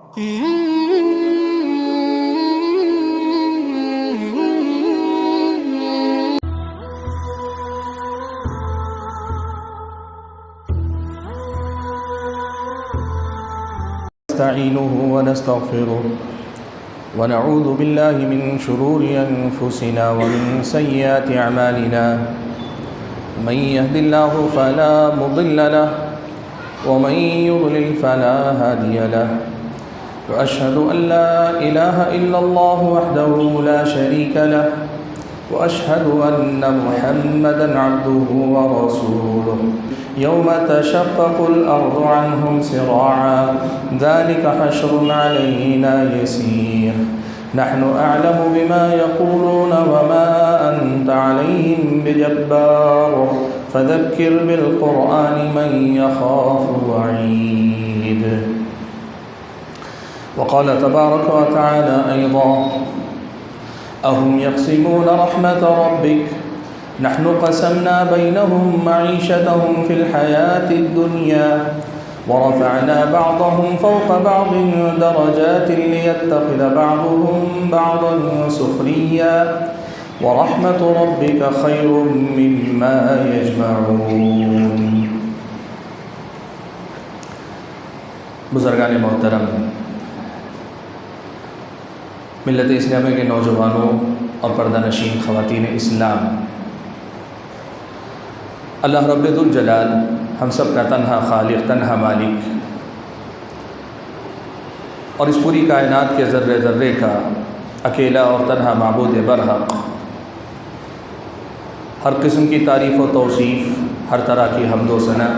نستعينه ونستغفره ونعوذ بالله من شرور أنفسنا ومن سيئات أعمالنا من يهد الله فلا مضل له ومن يضلل فلا هادي له وأشهد أن لا إله إلا الله وحده لا شريك له وأشهد أن محمدًا عبده ورسوله يوم تشقق الأرض عنهم سراعا ذلك حشر علينا يسير نحن أعلم بما يقولون وما أنت عليهم بجبار فذكر بالقرآن من يخاف وعيد. وقال تبارك وتعالى أيضا أهم يقسمون رحمة ربك نحن قسمنا بينهم معيشتهم في الحياة الدنيا ورفعنا بعضهم فوق بعض درجات ليتخذ بعضهم بعضا سخريا ورحمة ربك خير مما يجمعون. بزرگان محترم، ملت اسلامیہ کے نوجوانوں اور پردہ نشین خواتین اسلام، اللہ رب ذوالجلال ہم سب کا تنہا خالق، تنہا مالک اور اس پوری کائنات کے ذرے ذرے کا اکیلا اور تنہا معبود برحق، ہر قسم کی تعریف و توصیف، ہر طرح کی حمد و ثنا،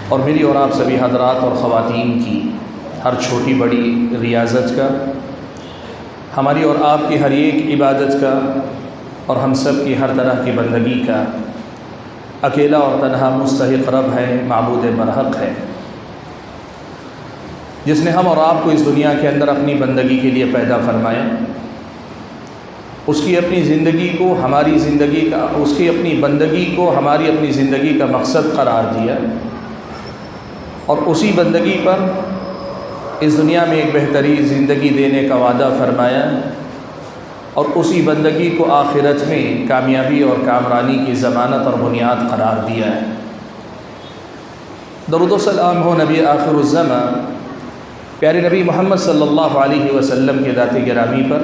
اور میری اور آپ سبھی حضرات اور خواتین کی ہر چھوٹی بڑی ریاضت کا، ہماری اور آپ کی ہر ایک عبادت کا، اور ہم سب کی ہر طرح کی بندگی کا اکیلا اور تنہا مستحق رب ہے، معبود برحق ہے، جس نے ہم اور آپ کو اس دنیا کے اندر اپنی بندگی کے لیے پیدا فرمایا، اس کی اپنی زندگی کو ہماری زندگی کا، اس کی اپنی بندگی کو ہماری اپنی زندگی کا مقصد قرار دیا، اور اسی بندگی پر اس دنیا میں ایک بہترین زندگی دینے کا وعدہ فرمایا، اور اسی بندگی کو آخرت میں کامیابی اور کامرانی کی ضمانت اور بنیاد قرار دیا ہے۔ درود و سلام ہو نبی آخر الزمان پیارے نبی محمد صلی اللہ علیہ وسلم کے ذات گرامی پر،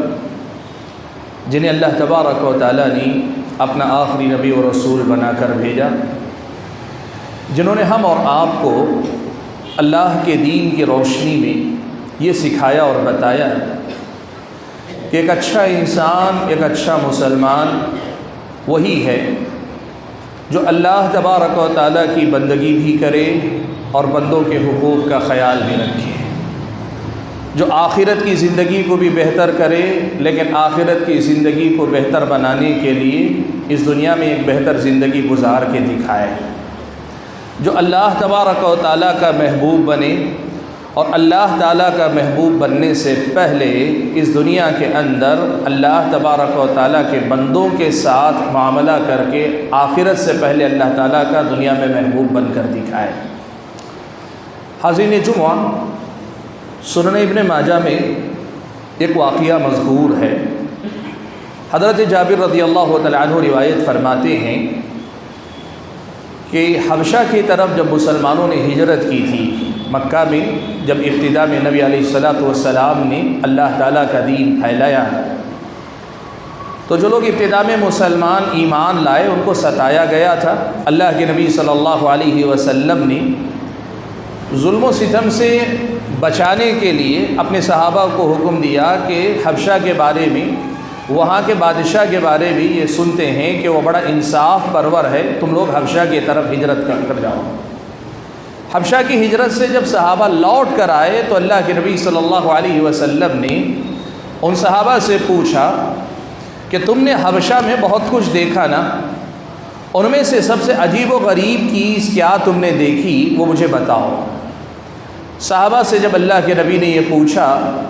جنہیں اللہ تبارک و تعالیٰ نے اپنا آخری نبی و رسول بنا کر بھیجا، جنہوں نے ہم اور آپ کو اللہ کے دین کی روشنی میں یہ سکھایا اور بتایا کہ ایک اچھا انسان، ایک اچھا مسلمان وہی ہے جو اللہ تبارک و تعالیٰ کی بندگی بھی کرے اور بندوں کے حقوق کا خیال بھی رکھے، جو آخرت کی زندگی کو بھی بہتر کرے لیکن آخرت کی زندگی کو بہتر بنانے کے لیے اس دنیا میں ایک بہتر زندگی گزار کے دکھائے، جو اللہ تبارک و تعالیٰ کا محبوب بنے اور اللہ تعالیٰ کا محبوب بننے سے پہلے اس دنیا کے اندر اللہ تبارک و تعالیٰ کے بندوں کے ساتھ معاملہ کر کے آخرت سے پہلے اللہ تعالیٰ کا دنیا میں محبوب بن کر دکھائے۔ حاضرین جمعہ، سنن ابن ماجہ میں ایک واقعہ مذکور ہے۔ حضرت جابر رضی اللہ تعالیٰ عنہ روایت فرماتے ہیں کہ حبشہ کی طرف جب مسلمانوں نے ہجرت کی تھی، مکہ میں جب ابتدا میں نبی علیہ السلام نے اللہ تعالیٰ کا دین پھیلایا، تو جو لوگ ابتدا میں مسلمان ایمان لائے ان کو ستایا گیا تھا۔ اللہ کے نبی صلی اللہ علیہ وسلم نے ظلم و ستم سے بچانے کے لیے اپنے صحابہ کو حکم دیا کہ حبشہ کے بارے میں، وہاں کے بادشاہ کے بارے بھی یہ سنتے ہیں کہ وہ بڑا انصاف پرور ہے، تم لوگ حبشہ کی طرف ہجرت کر جاؤ۔ حبشہ کی ہجرت سے جب صحابہ لوٹ کر آئے تو اللہ کے نبی صلی اللہ علیہ وسلم نے ان صحابہ سے پوچھا کہ تم نے حبشہ میں بہت کچھ دیکھا نا، ان میں سے سب سے عجیب و غریب چیز کیا تم نے دیکھی وہ مجھے بتاؤ۔ صحابہ سے جب اللہ کے نبی نے یہ پوچھا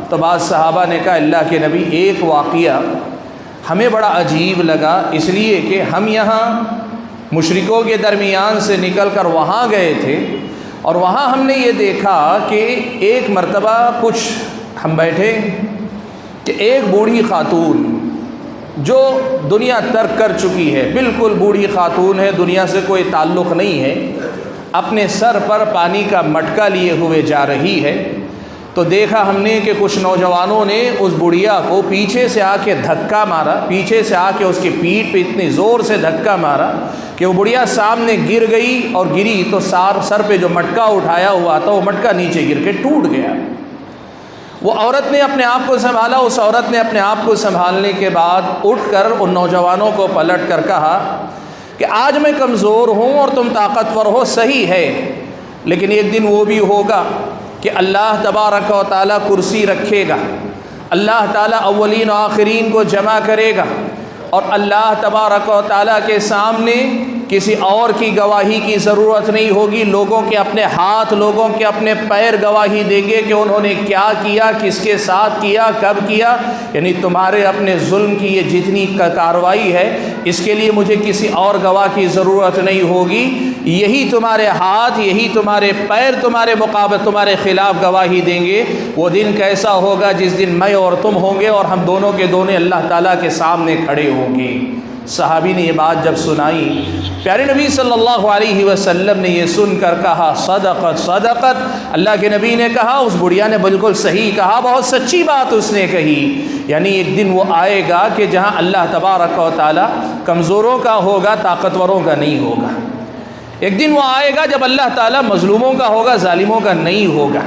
تو بعض صحابہ نے کہا اللہ کے نبی ایک واقعہ ہمیں بڑا عجیب لگا، اس لیے کہ ہم یہاں مشرکوں کے درمیان سے نکل کر وہاں گئے تھے اور وہاں ہم نے یہ دیکھا کہ ایک مرتبہ کچھ ہم بیٹھے کہ ایک بوڑھی خاتون جو دنیا ترک کر چکی ہے، بالکل بوڑھی خاتون ہے، دنیا سے کوئی تعلق نہیں ہے، اپنے سر پر پانی کا مٹکا لیے ہوئے جا رہی ہے۔ تو دیکھا ہم نے کہ کچھ نوجوانوں نے اس بڑھیا کو پیچھے سے آ کے دھکا مارا، پیچھے سے آ کے اس کی پیٹھ پہ اتنی زور سے دھکا مارا کہ وہ بڑھیا سامنے گر گئی، اور گری تو سر پہ جو مٹکا اٹھایا ہوا تھا وہ مٹکا نیچے گر کے ٹوٹ گیا۔ وہ عورت نے اپنے آپ کو سنبھالا، اس عورت نے اپنے آپ کو سنبھالنے کے بعد اٹھ کر ان نوجوانوں کو پلٹ کر کہا کہ آج میں کمزور ہوں اور تم طاقتور ہو، صحیح ہے، لیکن ایک دن وہ بھی ہوگا کہ اللہ تبارک و تعالیٰ کرسی رکھے گا، اللہ تعالیٰ اولین و آخرین کو جمع کرے گا، اور اللہ تبارک و تعالیٰ کے سامنے کسی اور کی گواہی کی ضرورت نہیں ہوگی۔ لوگوں کے اپنے ہاتھ، لوگوں کے اپنے پیر گواہی دیں گے کہ انہوں نے کیا کیا، کس کے ساتھ کیا، کب کیا۔ یعنی تمہارے اپنے ظلم کی یہ جتنی کارروائی ہے، اس کے لیے مجھے کسی اور گواہ کی ضرورت نہیں ہوگی، یہی تمہارے ہاتھ، یہی تمہارے پیر تمہارے خلاف گواہی دیں گے۔ وہ دن کیسا ہوگا جس دن میں اور تم ہوں گے اور ہم دونوں کے دونوں اللہ تعالیٰ کے سامنے کھڑے ہوں گے۔ صحابی نے یہ بات جب سنائی، پیارے نبی صلی اللہ علیہ وسلم نے یہ سن کر کہا صدقت صدقت، اللہ کے نبی نے کہا اس بڑھیا نے بالکل صحیح کہا، بہت سچی بات اس نے کہی۔ یعنی ایک دن وہ آئے گا کہ جہاں اللہ تبارک و تعالیٰ کمزوروں کا ہوگا، طاقتوروں کا نہیں ہوگا۔ ایک دن وہ آئے گا جب اللہ تعالیٰ مظلوموں کا ہوگا، ظالموں کا نہیں ہوگا۔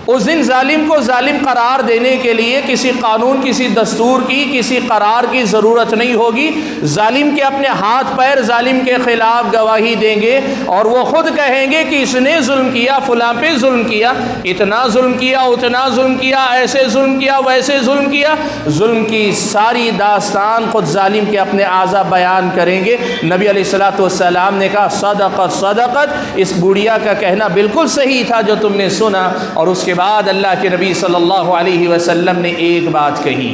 اس دن ظالم کو ظالم قرار دینے کے لیے کسی قانون، کسی دستور کی، کسی قرار کی ضرورت نہیں ہوگی۔ ظالم کے اپنے ہاتھ پیر ظالم کے خلاف گواہی دیں گے، اور وہ خود کہیں گے کہ اس نے ظلم کیا، فلاں پہ ظلم کیا، اتنا ظلم کیا، اتنا ظلم کیا، ایسے ظلم کیا، ویسے ظلم کیا۔ ظلم کی ساری داستان خود ظالم کے اپنے اعضاء بیان کریں گے۔ نبی علیہ الصلوۃ والسلام نے کہا صدقت صدقت، اس بڑھیا کا کہنا بالکل صحیح تھا جو تم نے سنا۔ اور اس کے بعد اللہ کے نبی صلی اللہ علیہ وسلم نے ایک بات کہی،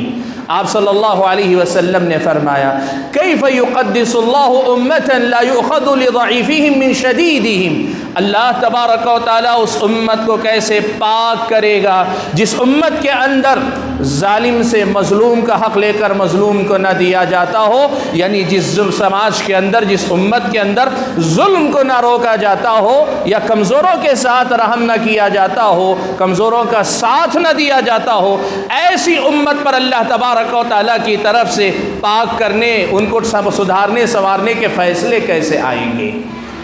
آپ صلی اللہ علیہ وسلم نے فرمایا کیف یقدس اللہ امتا لا یؤخذ لضعیفہم من شدیدہم، اللہ تبارک و تعالیٰ اس امت کو کیسے پاک کرے گا جس امت کے اندر ظالم سے مظلوم کا حق لے کر مظلوم کو نہ دیا جاتا ہو، یعنی جس سماج کے اندر، جس امت کے اندر ظلم کو نہ روکا جاتا ہو، یا کمزوروں کے ساتھ رحم نہ کیا جاتا ہو، کمزوروں کا ساتھ نہ دیا جاتا ہو، ایسی امت پر اللہ تبارک و تعالیٰ کی طرف سے پاک کرنے، ان کو سدھارنے سنوارنے کے فیصلے کیسے آئیں گے۔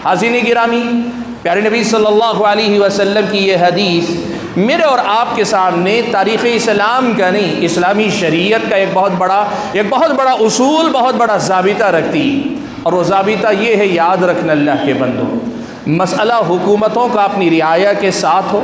حاضرین گرامی، پیارے نبی صلی اللہ علیہ وسلم کی یہ حدیث میرے اور آپ کے سامنے تاریخ اسلام کا نہیں، اسلامی شریعت کا ایک بہت بڑا اصول، بہت بڑا ضابطہ رکھتی، اور وہ ضابطہ یہ ہے، یاد رکھنا اللہ کے بندوں، مسئلہ حکومتوں کا اپنی رعایا کے ساتھ ہو،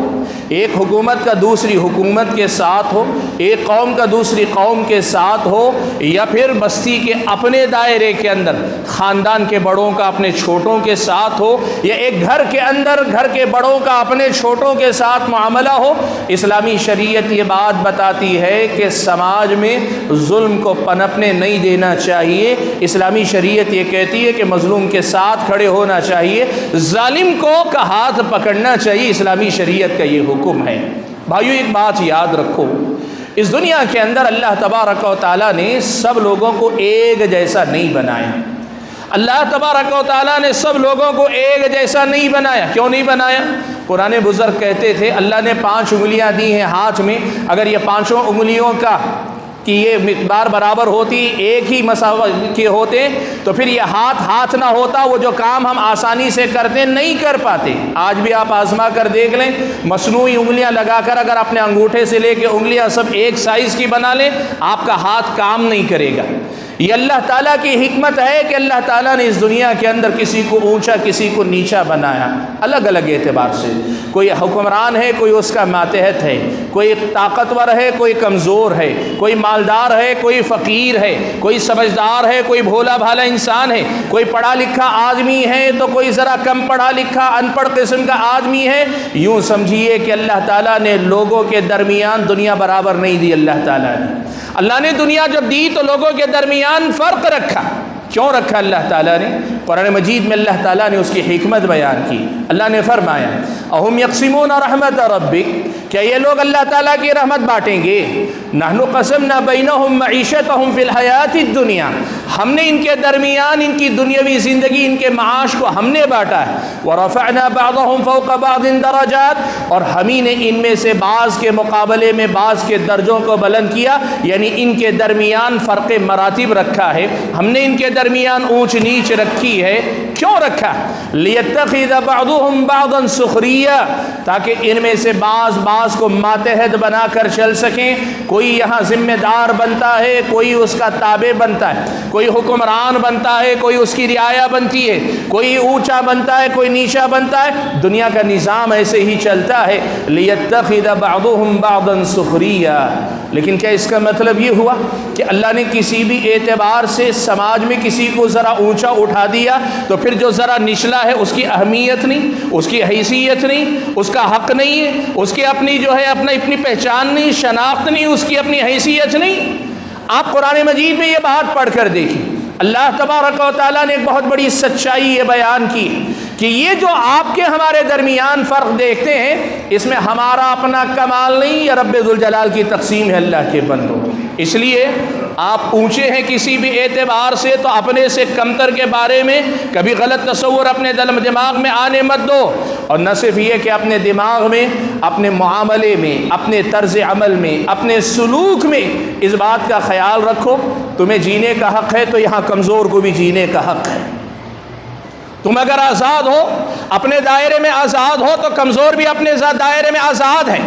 ایک حکومت کا دوسری حکومت کے ساتھ ہو، ایک قوم کا دوسری قوم کے ساتھ ہو، یا پھر بستی کے اپنے دائرے کے اندر خاندان کے بڑوں کا اپنے چھوٹوں کے ساتھ ہو، یا ایک گھر کے اندر گھر کے بڑوں کا اپنے چھوٹوں کے ساتھ معاملہ ہو، اسلامی شریعت یہ بات بتاتی ہے کہ سماج میں ظلم کو پنپنے نہیں دینا چاہیے۔ اسلامی شریعت یہ کہتی ہے کہ مظلوم کے ساتھ کھڑے ہونا چاہیے، ظالم کو کا ہاتھ پکڑنا چاہیے۔ اسلامی شریعت کا یہ حکم ہے۔ بھائیو، ایک بات یاد رکھو، اس دنیا کے اندر اللہ تبارک و تعالیٰ نے سب لوگوں کو ایک جیسا نہیں بنایا۔ اللہ تبارک و تعالیٰ نے سب لوگوں کو ایک جیسا نہیں بنایا۔ کیوں نہیں بنایا؟ پرانے بزرگ کہتے تھے اللہ نے 5 انگلیاں دی ہیں ہاتھ میں، اگر یہ 5 انگلیوں کا کہ یہ مقدار برابر ہوتی، ایک ہی مساوی کے ہوتے، تو پھر یہ ہاتھ نہ ہوتا، وہ جو کام ہم آسانی سے کرتے نہیں کر پاتے۔ آج بھی آپ آزما کر دیکھ لیں، مصنوعی انگلیاں لگا کر اگر اپنے انگوٹھے سے لے کے انگلیاں سب ایک سائز کی بنا لیں، آپ کا ہاتھ کام نہیں کرے گا۔ یہ اللہ تعالیٰ کی حکمت ہے کہ اللہ تعالیٰ نے اس دنیا کے اندر کسی کو اونچا، کسی کو نیچا بنایا، الگ الگ اعتبار سے۔ کوئی حکمران ہے، کوئی اس کا ماتحت ہے، کوئی طاقتور ہے، کوئی کمزور ہے، کوئی مالدار ہے، کوئی فقیر ہے، کوئی سمجھدار ہے، کوئی بھولا بھالا انسان ہے، کوئی پڑھا لکھا آدمی ہے تو کوئی ذرا کم پڑھا لکھا ان پڑھ قسم کا آدمی ہے۔ یوں سمجھیے کہ اللہ تعالیٰ نے لوگوں کے درمیان دنیا برابر نہیں دی۔ اللہ تعالیٰ نے دنیا جب دی تو لوگوں کے درمیان فرق رکھا۔ کیوں رکھا اللہ تعالیٰ نے؟ قرآن مجید میں اللہ تعالیٰ نے اس کی حکمت بیان کی۔ اللہ نے فرمایا اہم یقسمون رحمت ربک، کیا یہ لوگ اللہ تعالیٰ کی رحمت بانٹیں گے؟ نحن قسمنا بینہم معیشتہم فی الحیات الدنیا، ہم نے ان کے درمیان ان کی دنیاوی زندگی، ان کے معاش کو ہم نے بانٹا ہے۔ ورفعنا بعضہم فوق بعض درجات، اور ہم ہی نے ان میں سے بعض کے مقابلے میں بعض کے درجوں کو بلند کیا، یعنی ان کے درمیان فرق مراتب رکھا ہے، ہم نے ان کے درمیان اونچ نیچ رکھی ہے۔ کیوں رکھا؟ لیتخذ بعضهم بعضا سخریا، تاکہ ان میں سے بعض کو ماتحت بنا کر چل سکیں۔ کوئی یہاں ذمہ دار بنتا ہے، کوئی اس کا تابع بنتا ہے، کوئی حکمران بنتا ہے، کوئی اس کی رعایا بنتی ہے، کوئی اونچا بنتا ہے، کوئی نیچا بنتا ہے۔ دنیا کا نظام ایسے ہی چلتا ہے۔ لیتخذ بعضهم بعضا سخریا، لیکن کیا اس کا مطلب یہ ہوا کہ اللہ نے کسی بھی اعتبار سے سماج میں کسی کو ذرا اونچا اٹھا دیا تو پھر جو ذرا نچلا ہے اس کی اہمیت نہیں، اس کی حیثیت نہیں، اس کا حق نہیں ہے، اس کی اپنی جو ہے اپنی پہچان نہیں، شناخت نہیں، اس کی اپنی حیثیت نہیں؟ آپ قرآن مجید میں یہ بات پڑھ کر دیکھیں، اللہ تبارک و تعالیٰ نے ایک بہت بڑی سچائی یہ بیان کی کہ یہ جو آپ کے ہمارے درمیان فرق دیکھتے ہیں، اس میں ہمارا اپنا کمال نہیں، یہ رب ذوالجلال کی تقسیم ہے اللہ کے بندوں۔ اس لیے آپ اونچے ہیں کسی بھی اعتبار سے تو اپنے سے کمتر کے بارے میں کبھی غلط تصور اپنے دماغ میں آنے مت دو، اور نہ صرف یہ کہ اپنے دماغ میں، اپنے معاملے میں، اپنے طرز عمل میں، اپنے سلوک میں اس بات کا خیال رکھو تمہیں جینے کا حق ہے تو یہاں کمزور کو بھی جینے کا حق ہے۔ تم اگر آزاد ہو، اپنے دائرے میں آزاد ہو، تو کمزور بھی اپنے دائرے میں آزاد ہے۔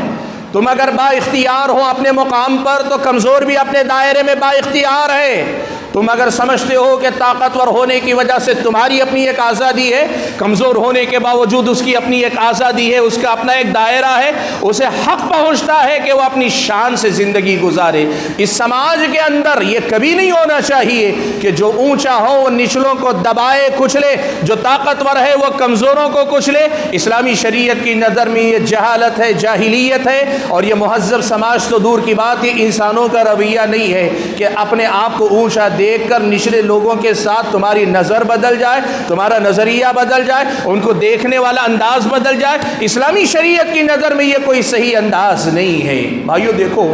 تم اگر با اختیار ہو اپنے مقام پر تو کمزور بھی اپنے دائرے میں با اختیار ہے۔ تم اگر سمجھتے ہو کہ طاقتور ہونے کی وجہ سے تمہاری اپنی ایک آزادی ہے، کمزور ہونے کے باوجود اس کی اپنی ایک آزادی ہے، اس کا اپنا ایک دائرہ ہے، اسے حق پہنچتا ہے کہ وہ اپنی شان سے زندگی گزارے۔ اس سماج کے اندر یہ کبھی نہیں ہونا چاہیے کہ جو اونچا ہو وہ نچلوں کو دبائے کچلے، جو طاقتور ہے وہ کمزوروں کو کچلے۔ اسلامی شریعت کی نظر میں یہ جہالت ہے، جاہلیت ہے، اور یہ مہذب سماج تو دور کی بات، یہ انسانوں کا رویہ نہیں ہے کہ اپنے آپ کو اونچا دیکھ کر نچلے لوگوں کے ساتھ تمہاری نظر بدل جائے، تمہارا نظریہ بدل جائے، ان کو دیکھنے والا انداز بدل جائے۔ اسلامی شریعت کی نظر میں یہ کوئی صحیح انداز نہیں ہے۔ بھائیو دیکھو،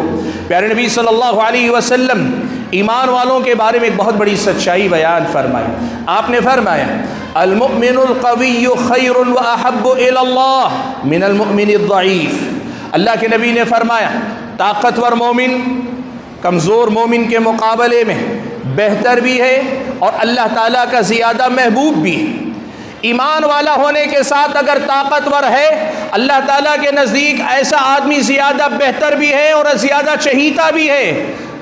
پیارے نبی صلی اللہ علیہ وسلم ایمان والوں کے بارے میں ایک بہت بڑی سچائی بیان فرمائی۔ آپ نے فرمایا المؤمن القوی خیر واحب الی اللہ من المؤمن الضعیف۔ اللہ کے نبی نے فرمایا طاقتور مومن کمزور مومن کے مقابلے میں بہتر بھی ہے اور اللہ تعالیٰ کا زیادہ محبوب بھی ہے۔ ایمان والا ہونے کے ساتھ اگر طاقتور ہے، اللہ تعالیٰ کے نزدیک ایسا آدمی زیادہ بہتر بھی ہے اور زیادہ چہیتا بھی ہے۔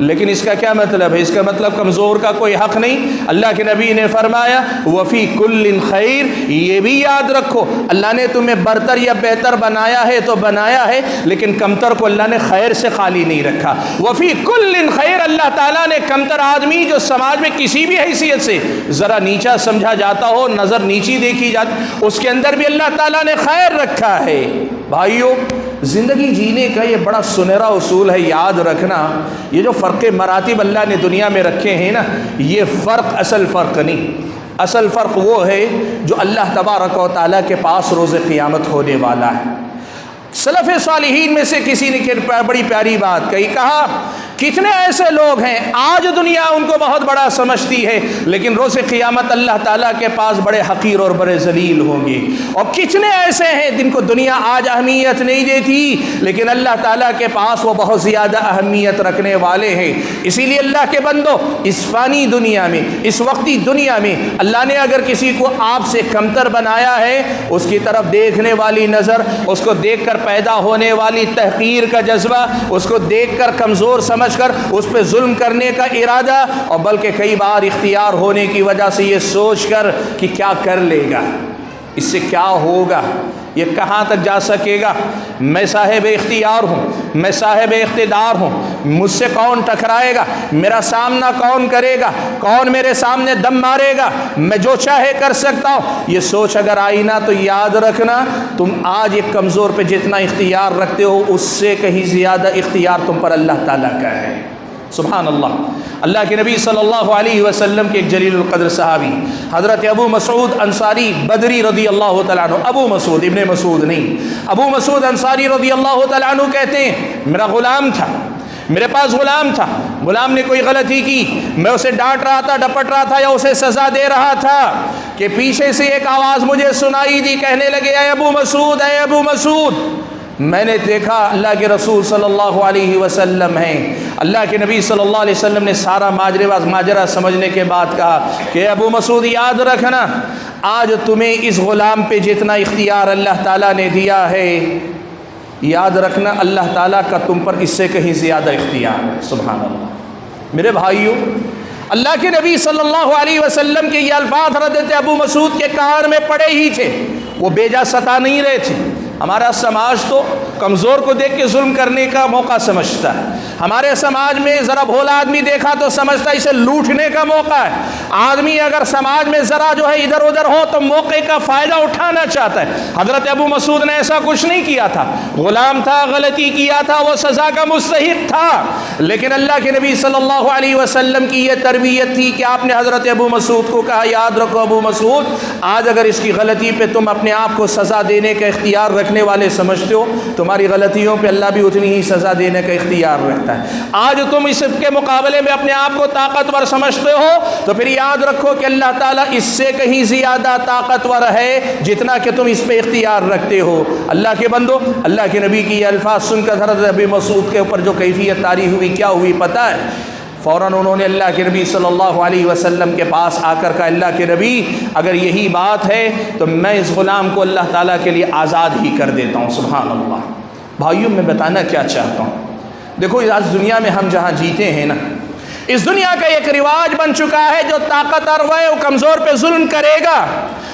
لیکن اس کا کیا مطلب ہے؟ اس کا مطلب کمزور کا کوئی حق نہیں۔ اللہ کے نبی نے فرمایا وفی کل خیر، یہ بھی یاد رکھو اللہ نے تمہیں برتر یا بہتر بنایا ہے تو بنایا ہے، لیکن کمتر کو اللہ نے خیر سے خالی نہیں رکھا۔ وفی کل خیر، اللہ تعالیٰ نے کمتر آدمی جو سماج میں کسی بھی حیثیت سے ذرا نیچا سمجھا جاتا ہو، نظر نیچی دیکھی جاتی، اس کے اندر بھی اللہ تعالیٰ نے خیر رکھا ہے۔ بھائیو، زندگی جینے کا یہ بڑا سنہرا اصول ہے، یاد رکھنا یہ جو فرق مراتب اللہ نے دنیا میں رکھے ہیں نا، یہ فرق اصل فرق نہیں، اصل فرق وہ ہے جو اللہ تبارک و تعالیٰ کے پاس روز قیامت ہونے والا ہے۔ سلف صالحین میں سے کسی نے بڑی پیاری بات کہی، کہا کتنے ایسے لوگ ہیں آج دنیا ان کو بہت بڑا سمجھتی ہے، لیکن روز قیامت اللہ تعالیٰ کے پاس بڑے حقیر اور بڑے ذلیل ہوں گے، اور کتنے ایسے ہیں جن کو دنیا آج اہمیت نہیں دیتی، لیکن اللہ تعالیٰ کے پاس وہ بہت زیادہ اہمیت رکھنے والے ہیں۔ اسی لیے اللہ کے بندو، اس فانی دنیا میں، اس وقتی دنیا میں اللہ نے اگر کسی کو آپ سے کمتر بنایا ہے، اس کی طرف دیکھنے والی نظر، اس کو دیکھ کر پیدا ہونے والی تحقیر کا جذبہ، اس کو دیکھ کر کمزور سمجھ کر اس پہ ظلم کرنے کا ارادہ، اور بلکہ کئی بار اختیار ہونے کی وجہ سے یہ سوچ کر کہ کیا کر لے گا، اس سے کیا ہوگا، یہ کہاں تک جا سکے گا، میں صاحب اختیار ہوں، میں صاحب اقتدار ہوں، مجھ سے کون ٹکرائے گا، میرا سامنا کون کرے گا، کون میرے سامنے دم مارے گا، میں جو چاہے کر سکتا ہوں، یہ سوچ اگر آئی نا تو یاد رکھنا تم آج ایک کمزور پہ جتنا اختیار رکھتے ہو اس سے کہیں زیادہ اختیار تم پر اللہ تعالیٰ کا ہے۔ سبحان اللہ۔ اللہ کے نبی صلی اللہ علیہ وسلم کے ایک جلیل القدر صحابی حضرت ابو مسعود انصاری بدری رضی اللہ تعالیٰ عنہ، ابو مسعود ابن مسعود نہیں، ابو مسعود انصاری رضی اللہ تعالیٰ عنہ کہتے ہیں میرا غلام تھا، میرے پاس غلام تھا، غلام نے کوئی غلطی کی، میں اسے ڈانٹ رہا تھا، ڈپٹ رہا تھا یا اسے سزا دے رہا تھا کہ پیچھے سے ایک آواز مجھے سنائی دی، کہنے لگے اے ابو مسعود، اے ابو مسعود۔ میں نے دیکھا اللہ کے رسول صلی اللہ علیہ وسلم ہیں۔ اللہ کے نبی صلی اللہ علیہ وسلم نے سارا ماجرا سمجھنے کے بعد کہا کہ ابو مسعود یاد رکھنا، آج تمہیں اس غلام پہ جتنا اختیار اللہ تعالیٰ نے دیا ہے، یاد رکھنا اللہ تعالیٰ کا تم پر اس سے کہیں زیادہ اختیار ہے۔ سبحان اللہ۔ میرے بھائیوں، اللہ کے نبی صلی اللہ علیہ وسلم کے یہ الفاظ حضرت ابو مسعود کے کان میں پڑے ہی تھے، وہ بیجا ستا نہیں رہے تھے۔ ہمارا سماج تو کمزور کو دیکھ کے ظلم کرنے کا موقع سمجھتا ہے، ہمارے سماج میں ذرا بھولا آدمی دیکھا تو سمجھتا ہے اسے لوٹنے کا موقع ہے۔ آدمی اگر سماج میں ذرا جو ہے ادھر ادھر ہو تو موقع کا فائدہ اٹھانا چاہتا ہے۔ حضرت ابو مسعود نے ایسا کچھ نہیں کیا تھا، غلام تھا، غلطی کیا تھا، وہ سزا کا مستحق تھا، لیکن اللہ کے نبی صلی اللہ علیہ وسلم کی یہ تربیت تھی کہ آپ نے حضرت ابو مسعود کو کہا یاد رکھو ابو مسعود، آج اگر اس کی غلطی پہ تم اپنے آپ کو سزا دینے کا اختیار رکھنے والے سمجھتے ہو، تمہاری غلطیوں پہ اللہ بھی اتنی ہی سزا دینے کا اختیار رکھتا ہے۔ آج تم اس کے مقابلے میں اپنے آپ کو طاقتور سمجھتے ہو تو پھر یاد رکھو کہ اللہ تعالیٰ اس سے کہیں زیادہ طاقتور ہے جتنا کہ تم اس پہ اختیار رکھتے ہو۔ اللہ کے بندو، اللہ کے نبی کی یہ الفاظ سن کر حضرت ابو مسعود کے اوپر جو کیفیت طاری ہوئی، کیا ہوئی پتہ ہے؟ فوراً انہوں نے اللہ کے نبی صلی اللہ علیہ وسلم کے پاس آ کر کہا اللہ کے نبی اگر یہی بات ہے تو میں اس غلام کو اللہ تعالیٰ کے لیے آزاد ہی کر دیتا ہوں۔ سبحان اللہ۔ بھائیوں، میں بتانا کیا چاہتا ہوں، دیکھو آج دنیا میں ہم جہاں جیتے ہیں نا، اس دنیا کا ایک رواج بن چکا ہے جو طاقتور ہے وہ کمزور پہ ظلم کرے گا،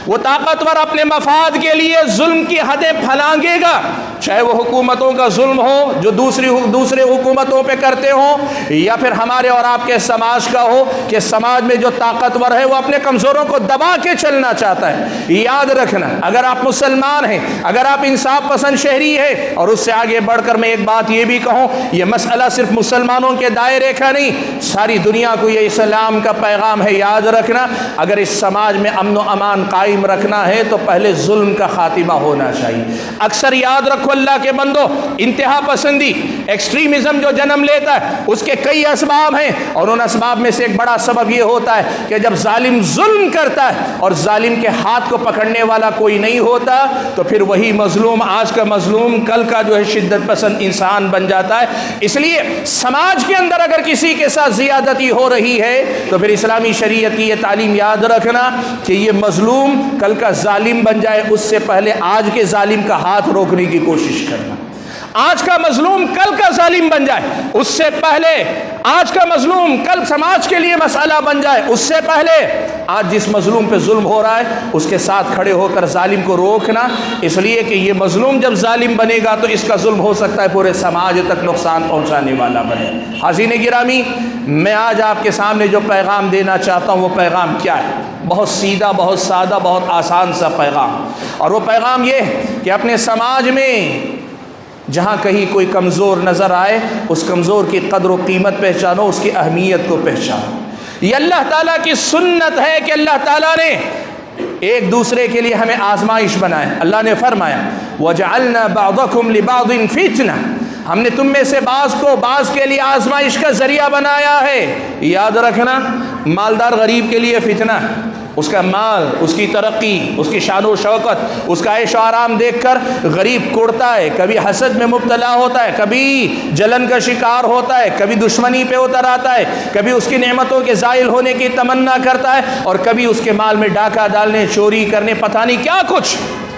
وہ طاقتور اپنے مفاد کے لیے ظلم کی حدیں پھلانگے گا، چاہے وہ حکومتوں کا ظلم ہو جو دوسرے حکومتوں پہ کرتے ہوں، یا پھر ہمارے اور آپ کے سماج کا ہو کہ سماج میں جو طاقتور ہے وہ اپنے کمزوروں کو دبا کے چلنا چاہتا ہے۔ یاد رکھنا، اگر آپ مسلمان ہیں، اگر آپ انصاف پسند شہری ہیں، اور اس سے آگے بڑھ کر میں ایک بات یہ بھی کہوں، یہ مسئلہ صرف مسلمانوں کے دائرے کا نہیں، ساری دنیا کو یہ اسلام کا پیغام ہے۔ یاد رکھنا، اگر اس سماج میں امن و امان قائم رکھنا ہے تو پہلے ظلم کا خاتمہ ہونا چاہیے۔ اکثر یاد رکھو اللہ کے بندو، انتہا پسندی، ایکسٹریمزم جو جنم لیتا ہے اس کے کئی اسباب ہیں، اور ان اسباب میں سے ایک بڑا سبب یہ ہوتا ہے کہ جب ظالم ظلم کرتا ہے اور ظالم کے ہاتھ کو پکڑنے والا کوئی نہیں ہوتا تو پھر وہی مظلوم آج کا مظلوم کل کا جو ہے شدت پسند انسان بن جاتا ہے۔ اس لیے سماج کے اندر اگر کسی کے ساتھ زیادتی ہو رہی ہے تو پھر اسلامی شریعت کی یہ تعلیم یاد رکھنا کہ یہ مظلوم کل کا ظالم بن جائے، اس سے پہلے آج کے ظالم کا ہاتھ روکنے کی کوشش کرنا۔ آج کا مظلوم کل کا ظالم بن جائے، اس سے پہلے آج کا مظلوم کل سماج کے لیے مسئلہ بن جائے، اس سے پہلے آج جس مظلوم پہ ظلم ہو رہا ہے اس کے ساتھ کھڑے ہو کر ظالم کو روکنا، اس لیے کہ یہ مظلوم جب ظالم بنے گا تو اس کا ظلم ہو سکتا ہے پورے سماج تک نقصان پہنچانے والا بنے۔ حاضرین گرامی، میں آج آپ کے سامنے جو پیغام دینا چاہتا ہوں وہ پیغام کیا ہے؟ بہت سیدھا، بہت سادہ، بہت آسان سا پیغام، اور وہ پیغام یہ ہے کہ اپنے سماج میں جہاں کہیں کوئی کمزور نظر آئے اس کمزور کی قدر و قیمت پہچانو، اس کی اہمیت کو پہچانو۔ یہ اللہ تعالیٰ کی سنت ہے کہ اللہ تعالیٰ نے ایک دوسرے کے لیے ہمیں آزمائش بنایا۔ اللہ نے فرمایا وَجَعَلْنَا بَعْضَكُمْ لِبَعْضٍ فِتْنَةً، ہم نے تم میں سے بعض کو بعض کے لیے آزمائش کا ذریعہ بنایا ہے۔ یاد رکھنا، مالدار غریب کے لیے فتنہ ہے، اس کا مال، اس کی ترقی، اس کی شان و شوکت، اس کا عیش و آرام دیکھ کر غریب کوڑتا ہے، کبھی حسد میں مبتلا ہوتا ہے، کبھی جلن کا شکار ہوتا ہے، کبھی دشمنی پہ اتر آتا ہے، کبھی اس کی نعمتوں کے زائل ہونے کی تمنا کرتا ہے، اور کبھی اس کے مال میں ڈاکہ ڈالنے، چوری کرنے، پتہ نہیں کیا کچھ۔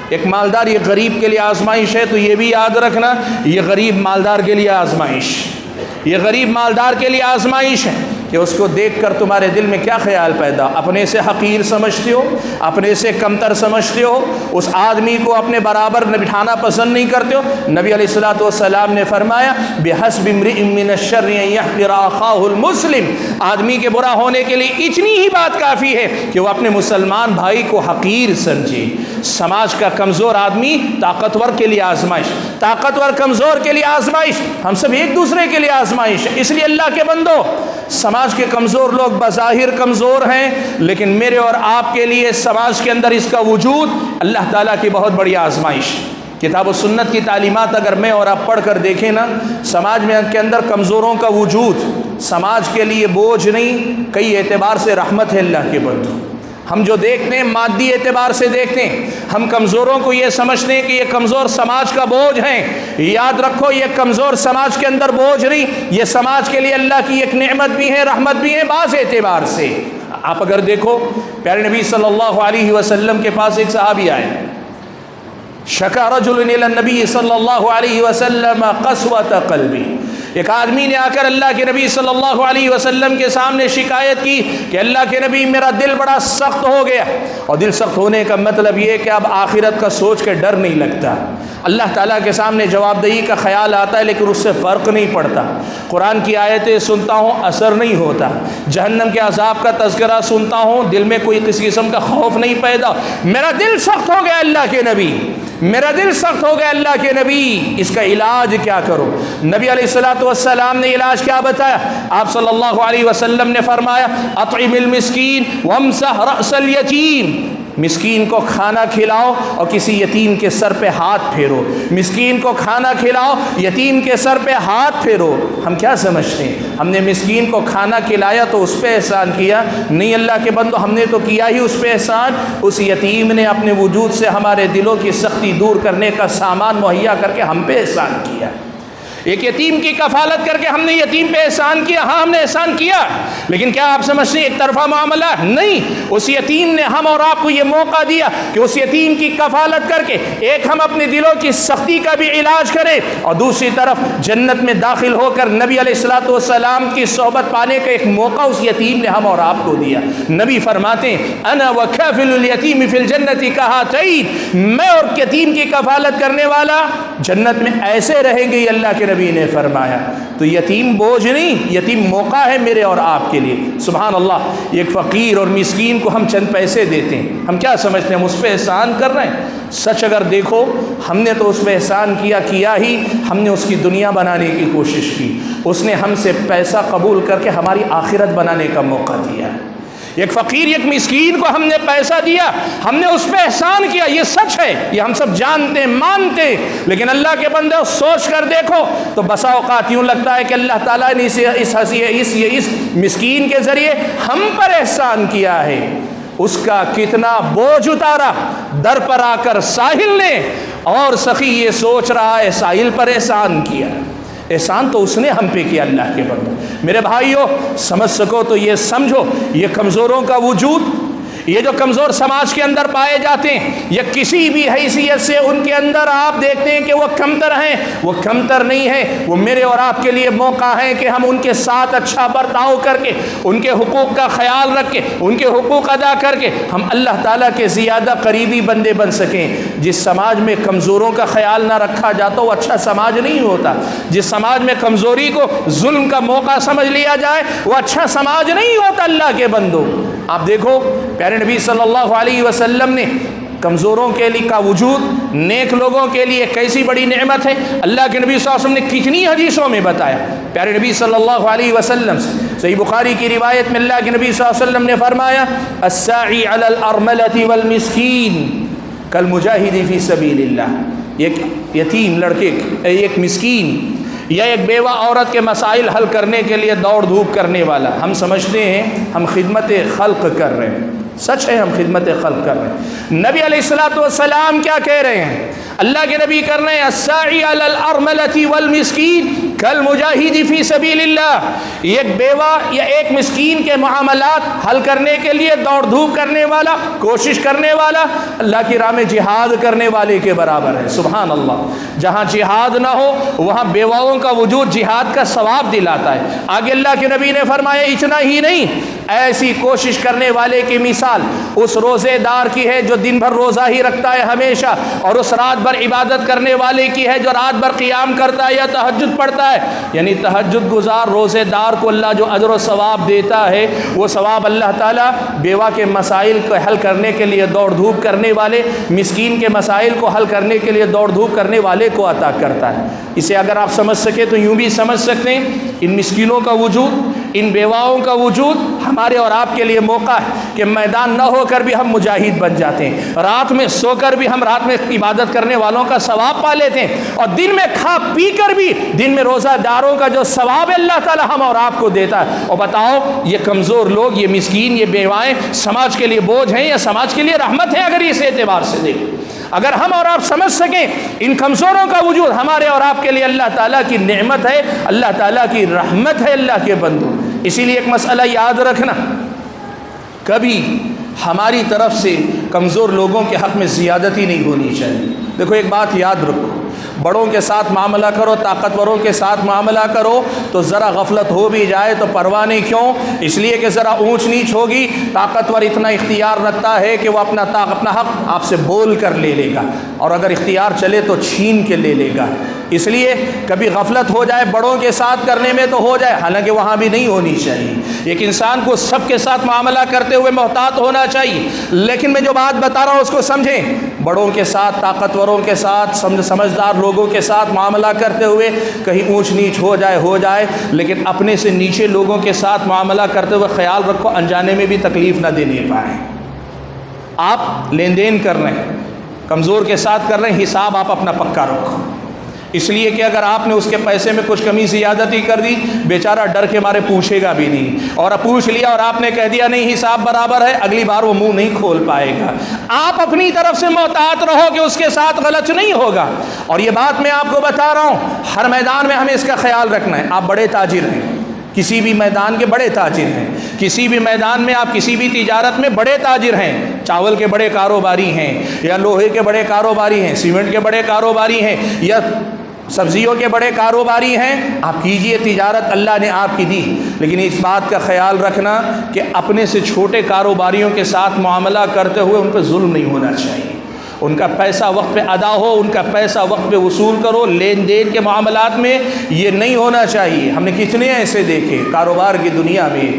ایک مالدار یہ غریب کے لیے آزمائش ہے، تو یہ بھی یاد رکھنا، یہ غریب مالدار کے لیے آزمائش، یہ غریب مالدار کے لیے آزمائش ہے۔ کہ اس کو دیکھ کر تمہارے دل میں کیا خیال پیدا؟ اپنے سے حقیر سمجھتے ہو، اپنے سے کمتر سمجھتے ہو، اس آدمی کو اپنے برابر بٹھانا پسند نہیں کرتے ہو؟ نبی علیہ الصلوۃ والسلام نے فرمایا بحسب امرئ من الشر ان يحقر اخاه المسلم، آدمی کے برا ہونے کے لیے اتنی ہی بات کافی ہے کہ وہ اپنے مسلمان بھائی کو حقیر سمجھے۔ سماج کا کمزور آدمی طاقتور کے لیے آزمائش، طاقتور کمزور کے لیے آزمائش، ہم سب ایک دوسرے کے لیے آزمائش ہے۔ اس لیے اللہ کے بندو، سماج کے کمزور لوگ بظاہر کمزور ہیں، لیکن میرے اور آپ کے لیے سماج کے اندر اس کا وجود اللہ تعالیٰ کی بہت بڑی آزمائش۔ کتاب و سنت کی تعلیمات اگر میں اور آپ پڑھ کر دیکھیں نا، سماج میں کے اندر کمزوروں کا وجود سماج کے لیے بوجھ نہیں، کئی اعتبار سے رحمت ہے اللہ کے بندو۔ ہم جو دیکھتے ہیں مادی اعتبار سے دیکھتے ہیں، ہم کمزوروں کو یہ سمجھتے ہیں کہ یہ کمزور سماج کا بوجھ ہیں۔ یاد رکھو، یہ کمزور سماج کے اندر بوجھ نہیں، یہ سماج کے لیے اللہ کی ایک نعمت بھی ہے، رحمت بھی ہے بعض اعتبار سے۔ آپ اگر دیکھو، پیارے نبی صلی اللہ علیہ وسلم کے پاس ایک صحابی آئے، شکا رجل الی النبی صلی اللہ علیہ وسلم قسوۃ قلبی، ایک آدمی نے آ کر اللہ کے نبی صلی اللہ علیہ وسلم کے سامنے شکایت کی کہ اللہ کے نبی میرا دل بڑا سخت ہو گیا۔ اور دل سخت ہونے کا مطلب یہ کہ اب آخرت کا سوچ کے ڈر نہیں لگتا، اللہ تعالیٰ کے سامنے جواب دہی کا خیال آتا ہے لیکن اس سے فرق نہیں پڑتا، قرآن کی آیتیں سنتا ہوں اثر نہیں ہوتا، جہنم کے عذاب کا تذکرہ سنتا ہوں دل میں کوئی کسی قسم کا خوف نہیں پیدا، میرا دل سخت ہو گیا اللہ کے نبی، میرا دل سخت ہو گیا اللہ کے نبی، اس کا علاج کیا کرو؟ نبی علیہ الصلوۃ والسلام نے علاج کیا بتایا؟ آپ صلی اللہ علیہ وسلم نے فرمایا اطعم المسکین وامسح رأس الیتیم، مسکین کو کھانا کھلاؤ اور کسی یتیم کے سر پہ ہاتھ پھیرو، مسکین کو کھانا کھلاؤ، یتیم کے سر پہ ہاتھ پھیرو۔ ہم کیا سمجھتے ہیں؟ ہم نے مسکین کو کھانا کھلایا تو اس پہ احسان کیا؟ نہیں اللہ کے بندو، ہم نے تو کیا ہی اس پہ احسان، اس یتیم نے اپنے وجود سے ہمارے دلوں کی سختی دور کرنے کا سامان مہیا کر کے ہم پہ احسان کیا۔ ایک یتیم کی کفالت کر کے ہم نے یتیم پہ احسان کیا، ہاں ہم نے احسان کیا، لیکن کیا آپ سمجھتے ہیں ایک طرفہ معاملہ؟ نہیں، اس یتیم نے ہم اور آپ کو یہ موقع دیا کہ اس یتیم کی کفالت کر کے ایک ہم اپنے دلوں کی سختی کا بھی علاج کریں، اور دوسری طرف جنت میں داخل ہو کر نبی علیہ الصلوۃ والسلام کی صحبت پانے کا ایک موقع اس یتیم نے ہم اور آپ کو دیا۔ نبی فرماتے ہیں انا وکافل الیتیم فی الجنۃ کہاتین، میں اور یتیم کی کفالت کرنے والا جنت میں ایسے رہیں گے، اللہ کے نبی نے فرمایا۔ تو یتیم بوجھ نہیں، یتیم موقع ہے میرے اور آپ کے لیے۔ سبحان اللہ، ایک فقیر اور مسکین کو ہم چند پیسے دیتے ہیں، ہم کیا سمجھتے ہیں ہم اس پہ احسان کر رہے ہیں؟ سچ اگر دیکھو، ہم نے تو اس پہ احسان کیا ہی، ہم نے اس کی دنیا بنانے کی کوشش کی، اس نے ہم سے پیسہ قبول کر کے ہماری آخرت بنانے کا موقع دیا۔ ایک فقیر ایک مسکین کو ہم نے پیسہ دیا، ہم نے اس پہ احسان کیا، یہ سچ ہے، یہ ہم سب جانتے مانتے، لیکن اللہ کے بندے سوچ کر دیکھو تو بسا اوقات یوں لگتا ہے کہ اللہ تعالیٰ نے اس مسکین کے ذریعے ہم پر احسان کیا ہے، اس کا کتنا بوجھ اتارا در پر آ کر ساحل نے، اور سخی یہ سوچ رہا ہے ساحل پر احسان کیا۔ احسان تو اس نے ہم پہ کیا اللہ کے بندو۔ میرے بھائیو، سمجھ سکو تو یہ سمجھو، یہ کمزوروں کا وجود، یہ جو کمزور سماج کے اندر پائے جاتے ہیں، یا کسی بھی حیثیت سے ان کے اندر آپ دیکھتے ہیں کہ وہ کمتر ہیں، وہ کمتر نہیں ہیں، وہ میرے اور آپ کے لیے موقع ہے کہ ہم ان کے ساتھ اچھا برتاؤ کر کے، ان کے حقوق کا خیال رکھ کے، ان کے حقوق ادا کر کے ہم اللہ تعالیٰ کے زیادہ قریبی بندے بن سکیں۔ جس سماج میں کمزوروں کا خیال نہ رکھا جاتا وہ اچھا سماج نہیں ہوتا، جس سماج میں کمزوری کو ظلم کا موقع سمجھ لیا جائے وہ اچھا سماج نہیں ہوتا اللہ کے بندو۔ آپ دیکھو، پیارے نبی صلی اللہ علیہ وسلم نے کمزوروں کے لیے کا وجود نیک لوگوں کے لیے کیسی بڑی نعمت ہے، اللہ کے نبی صلی اللہ علیہ وسلم نے کتنی حدیثوں میں بتایا۔ پیارے نبی صلی اللہ علیہ وسلم سے صحیح بخاری کی روایت میں اللہ کے نبی صلی اللہ علیہ وسلم نے فرمایا الساعی علی الارملۃ والمسکین کالمجاہد فی سبیل اللہ، ایک یتیم لڑکے، ایک مسکین یا ایک بیوہ عورت کے مسائل حل کرنے کے لیے دوڑ دھوپ کرنے والا، ہم سمجھتے ہیں ہم خدمت خلق کر رہے ہیں، سچ ہے ہم خدمت خلق کر رہے ہیں۔ نبی علیہ الصلوۃ والسلام کیا کہہ رہے ہیں؟ اللہ کے نبی کر رہے ہیں الساعی علی الارملۃ والمسکین کل مجاہدی فی سبیل اللہ، ایک بیوہ یا ایک مسکین کے معاملات حل کرنے کے لیے دوڑ دھوپ کرنے والا، کوشش کرنے والا، اللہ کی راہ میں جہاد کرنے والے کے برابر ہے۔ سبحان اللہ، جہاں جہاد نہ ہو وہاں بیواؤں کا وجود جہاد کا ثواب دلاتا ہے۔ آگے اللہ کے نبی نے فرمایا اتنا ہی نہیں، ایسی کوشش کرنے والے کی مثال اس روزے دار کی ہے جو دن بھر روزہ ہی رکھتا ہے ہمیشہ، اور اس رات بھر عبادت کرنے والے کی ہے جو رات بھر قیام کرتا ہے یا تہجد پڑھتا ہے۔ یعنی تہجد گزار روزے دار کو اللہ جو اجر و ثواب دیتا ہے، وہ ثواب اللہ تعالیٰ بیوہ کے مسائل کو حل کرنے کے لیے دوڑ دھوپ کرنے والے، مسکین کے مسائل کو حل کرنے کے لیے دوڑ دھوپ کرنے والے کو عطا کرتا ہے۔ اسے اگر آپ سمجھ سکے تو یوں بھی سمجھ سکتے ہیں، ان مسکینوں کا وجود، ان بیواؤں کا وجود ہمارے اور آپ کے لیے موقع ہے کہ میدان نہ ہو کر بھی ہم مجاہد بن جاتے ہیں، رات میں سو کر بھی ہم رات میں عبادت کرنے والوں کا ثواب پا لیتے ہیں، اور دن میں کھا پی کر بھی دن میں روزہ داروں کا جو ثواب اللہ تعالی ہم اور آپ کو دیتا ہے۔ اور بتاؤ یہ کمزور لوگ، یہ مسکین، یہ بیوائیں سماج کے لیے بوجھ ہیں یا سماج کے لیے رحمت ہیں؟ اگر اس اعتبار سے دیکھیں، اگر ہم اور آپ سمجھ سکیں ان کمزوروں کا وجود ہمارے اور آپ کے لیے اللہ تعالیٰ کی نعمت ہے، اللہ تعالیٰ کی رحمت ہے اللہ کے بندوں۔ اسی لیے ایک مسئلہ یاد رکھنا، کبھی ہماری طرف سے کمزور لوگوں کے حق میں زیادتی نہیں ہونی چاہیے۔ دیکھو ایک بات یاد رکھو، بڑوں کے ساتھ معاملہ کرو، طاقتوروں کے ساتھ معاملہ کرو تو ذرا غفلت ہو بھی جائے تو پرواہ نہیں، کیوں؟ اس لیے کہ ذرا اونچ نیچ ہوگی، طاقتور اتنا اختیار رکھتا ہے کہ وہ اپنا حق آپ سے بول کر لے لے گا، اور اگر اختیار چلے تو چھین کے لے لے گا۔ اس لیے کبھی غفلت ہو جائے بڑوں کے ساتھ کرنے میں تو ہو جائے، حالانکہ وہاں بھی نہیں ہونی چاہیے۔ ایک انسان کو سب کے ساتھ معاملہ کرتے ہوئے محتاط ہونا چاہیے، لیکن میں جو بات بتا رہا ہوں اس کو سمجھیں، بڑوں کے ساتھ، طاقتوروں کے ساتھ، سمجھدار لوگوں کے ساتھ معاملہ کرتے ہوئے کہیں اونچ نیچ ہو جائے، لیکن اپنے سے نیچے لوگوں کے ساتھ معاملہ کرتے ہوئے خیال رکھو انجانے میں بھی تکلیف نہ دینے پائیں۔ آپ لین دین کر رہے ہیں، کمزور کے ساتھ کر رہے ہیں، حساب آپ اپنا پکا رکھو، اس لیے کہ اگر آپ نے اس کے پیسے میں کچھ کمی زیادتی کر دی، بیچارہ ڈر کے مارے پوچھے گا بھی نہیں، اور اب پوچھ لیا اور آپ نے کہہ دیا نہیں حساب برابر ہے، اگلی بار وہ منہ نہیں کھول پائے گا۔ آپ اپنی طرف سے محتاط رہو کہ اس کے ساتھ غلط نہیں ہوگا۔ اور یہ بات میں آپ کو بتا رہا ہوں، ہر میدان میں ہمیں اس کا خیال رکھنا ہے۔ آپ بڑے تاجر ہیں، کسی بھی میدان کے بڑے تاجر ہیں، کسی بھی میدان میں آپ کسی بھی تجارت میں بڑے تاجر ہیں، چاول کے بڑے کاروباری ہیں، یا لوہے کے بڑے کاروباری ہیں، سیمنٹ کے بڑے کاروباری ہیں، یا سبزیوں کے بڑے کاروباری ہیں، آپ کیجئے تجارت، اللہ نے آپ کی دی، لیکن اس بات کا خیال رکھنا کہ اپنے سے چھوٹے کاروباریوں کے ساتھ معاملہ کرتے ہوئے ان پہ ظلم نہیں ہونا چاہیے۔ ان کا پیسہ وقت پہ ادا ہو، ان کا پیسہ وقت پہ وصول کرو، لین دین کے معاملات میں یہ نہیں ہونا چاہیے۔ ہم نے کتنے ایسے دیکھے کاروبار کی دنیا میں،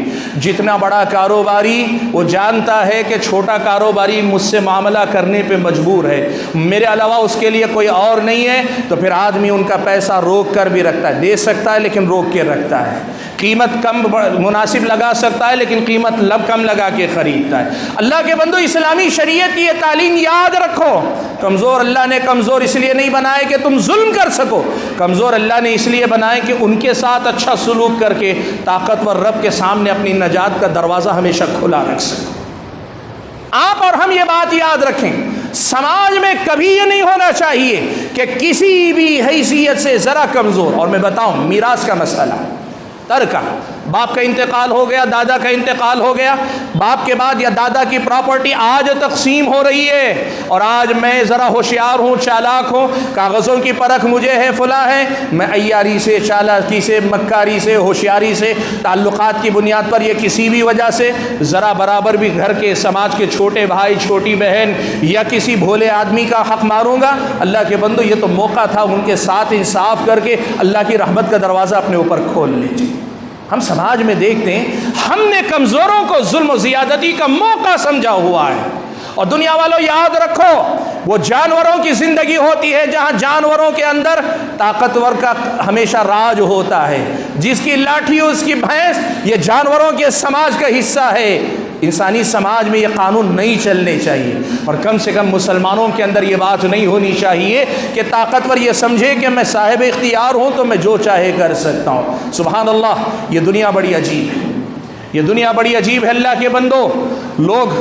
جتنا بڑا کاروباری وہ جانتا ہے کہ چھوٹا کاروباری مجھ سے معاملہ کرنے پہ مجبور ہے، میرے علاوہ اس کے لیے کوئی اور نہیں ہے، تو پھر آدمی ان کا پیسہ روک کر بھی رکھتا ہے، دے سکتا ہے لیکن روک کے رکھتا ہے، قیمت کم مناسب لگا سکتا ہے لیکن قیمت کم لگا کے خریدتا ہے۔ اللہ کے بندو، اسلامی شریعت کی یہ تعلیم یاد رکھو، کمزور اللہ نے کمزور اس لیے نہیں بنائے کہ تم ظلم کر سکو، کمزور اللہ نے اس لیے بنائے کہ ان کے ساتھ اچھا سلوک کر کے طاقتور رب کے سامنے اپنی نجات کا دروازہ ہمیشہ کھلا رکھ سکو۔ آپ اور ہم یہ بات یاد رکھیں، سماج میں کبھی یہ نہیں ہونا چاہیے کہ کسی بھی حیثیت سے ذرا کمزور، اور میں بتاؤں میراث کا مسئلہ، ترکہ، باپ کا انتقال ہو گیا، دادا کا انتقال ہو گیا، باپ کے بعد یا دادا کی پراپرٹی آج تقسیم ہو رہی ہے، اور آج میں ذرا ہوشیار ہوں، چالاک ہوں، کاغذوں کی پرکھ مجھے ہے، فلاں ہے، میں عیاری سے، چالاکی سے، مکاری سے، ہوشیاری سے، تعلقات کی بنیاد پر، یہ کسی بھی وجہ سے ذرا برابر بھی گھر کے، سماج کے چھوٹے بھائی، چھوٹی بہن یا کسی بھولے آدمی کا حق ماروں گا، اللہ کے بندو یہ تو موقع تھا ان کے ساتھ انصاف کر کے اللہ کی رحمت کا دروازہ اپنے اوپر کھول لیجیے۔ ہم سماج میں دیکھتے ہیں ہم نے کمزوروں کو ظلم و زیادتی کا موقع سمجھا ہوا ہے، اور دنیا والوں یاد رکھو، وہ جانوروں کی زندگی ہوتی ہے جہاں جانوروں کے اندر طاقتور کا ہمیشہ راج ہوتا ہے، جس کی لاٹھی اس کی بھینس، یہ جانوروں کے سماج کا حصہ ہے۔ انسانی سماج میں یہ قانون نہیں چلنے چاہیے، اور کم سے کم مسلمانوں کے اندر یہ بات نہیں ہونی چاہیے کہ طاقتور یہ سمجھے کہ میں صاحب اختیار ہوں تو میں جو چاہے کر سکتا ہوں۔ سبحان اللہ، یہ دنیا بڑی عجیب ہے، یہ دنیا بڑی عجیب ہے اللہ کے بندو۔ لوگ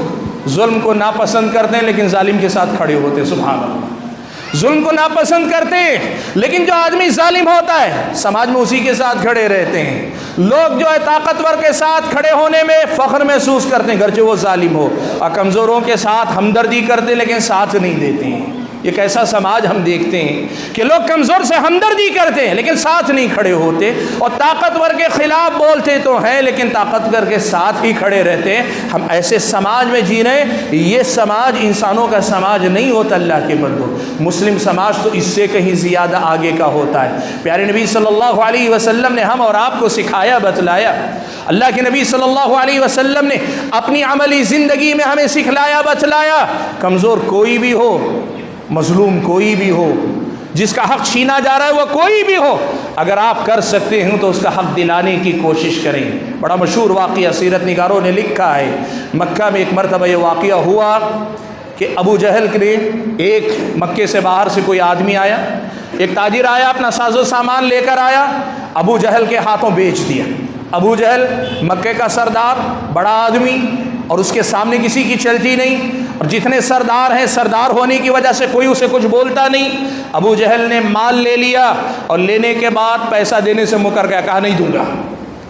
ظلم کو ناپسند کرتے ہیں لیکن ظالم کے ساتھ کھڑے ہوتے ہیں، سبحان اللہ۔ ظلم کو ناپسند کرتے ہیں، لیکن جو آدمی ظالم ہوتا ہے سماج میں اسی کے ساتھ کھڑے رہتے ہیں۔ لوگ جو ہے طاقتور کے ساتھ کھڑے ہونے میں فخر محسوس کرتے ہیں گرچہ وہ ظالم ہو، اور کمزوروں کے ساتھ ہمدردی کرتے لیکن ساتھ نہیں دیتے ہیں۔ یہ کیسا سماج ہم دیکھتے ہیں کہ لوگ کمزور سے ہمدردی کرتے ہیں لیکن ساتھ نہیں کھڑے ہوتے، اور طاقتور کے خلاف بولتے تو ہیں لیکن طاقتور کے ساتھ ہی کھڑے رہتے ہیں۔ ہم ایسے سماج میں جی رہے ہیں، یہ سماج انسانوں کا سماج نہیں ہوتا اللہ کے بندو۔ مسلم سماج تو اس سے کہیں زیادہ آگے کا ہوتا ہے۔ پیارے نبی صلی اللہ علیہ وسلم نے ہم اور آپ کو سکھایا، بتلایا۔ اللہ کے نبی صلی اللہ علیہ وسلم نے اپنی عملی زندگی میں ہمیں سکھلایا، بتلایا، کمزور کوئی بھی ہو، مظلوم کوئی بھی ہو، جس کا حق چھینا جا رہا ہے وہ کوئی بھی ہو، اگر آپ کر سکتے ہیں تو اس کا حق دلانے کی کوشش کریں۔ بڑا مشہور واقعہ سیرت نگاروں نے لکھا ہے، مکہ میں ایک مرتبہ یہ واقعہ ہوا کہ ابو جہل نے ایک مکے سے باہر سے کوئی آدمی آیا، ایک تاجر آیا، اپنا ساز و سامان لے کر آیا، ابو جہل کے ہاتھوں بیچ دیا۔ ابو جہل مکے کا سردار، بڑا آدمی، اور اس کے سامنے کسی کی چلتی نہیں، اور جتنے سردار ہیں سردار ہونے کی وجہ سے کوئی اسے کچھ بولتا نہیں۔ ابو جہل نے مال لے لیا اور لینے کے بعد پیسہ دینے سے مکر گیا، کہا نہیں دوں گا۔